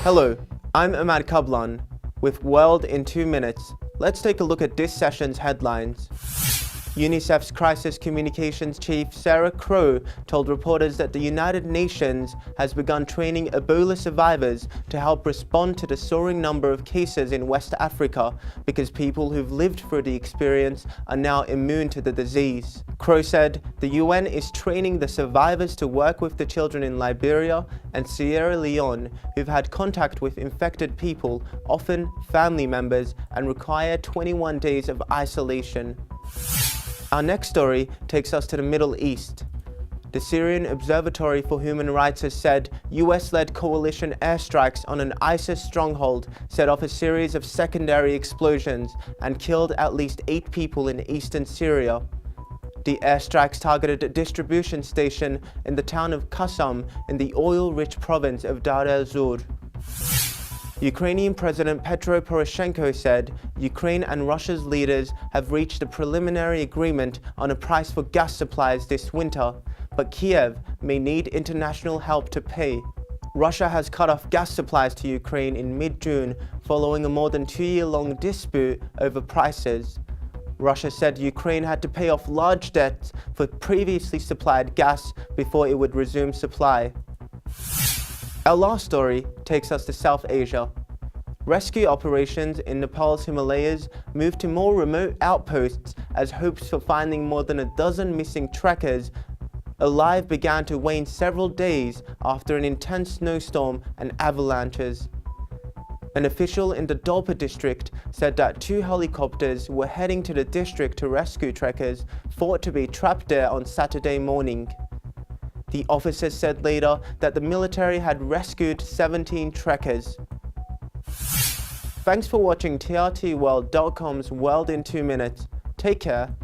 Hello, I'm Ahmad Kablan with World in 2 minutes. Let's take a look at this session's headlines. UNICEF's Crisis Communications Chief Sarah Crowe told reporters that the United Nations has begun training Ebola survivors to help respond to the soaring number of cases in West Africa because people who've lived through the experience are now immune to the disease. Crowe said the UN is training the survivors to work with the children in Liberia and Sierra Leone who've had contact with infected people, often family members, and require 21 days of isolation. Our next story takes us to the Middle East. The Syrian Observatory for Human Rights has said US-led coalition airstrikes on an ISIS stronghold set off a series of secondary explosions and killed at least 8 people in eastern Syria. The airstrikes targeted a distribution station in the town of Qassam in the oil-rich province of Dar el-Zur. Ukrainian President Petro Poroshenko said Ukraine and Russia's leaders have reached a preliminary agreement on a price for gas supplies this winter, but Kiev may need international help to pay. Russia has cut off gas supplies to Ukraine in mid-June following a more than 2-year-long dispute over prices. Russia said Ukraine had to pay off large debts for previously supplied gas before it would resume supply. Our last story takes us to South Asia. Rescue operations in Nepal's Himalayas moved to more remote outposts as hopes for finding more than a dozen missing trekkers alive began to wane several days after an intense snowstorm and avalanches. An official in the Dolpa district said that 2 helicopters were heading to the district to rescue trekkers thought to be trapped there on Saturday morning. The officer said later that the military had rescued 17 trekkers. Thanks for watching TRTworld.com's World in 2 minutes. Take care.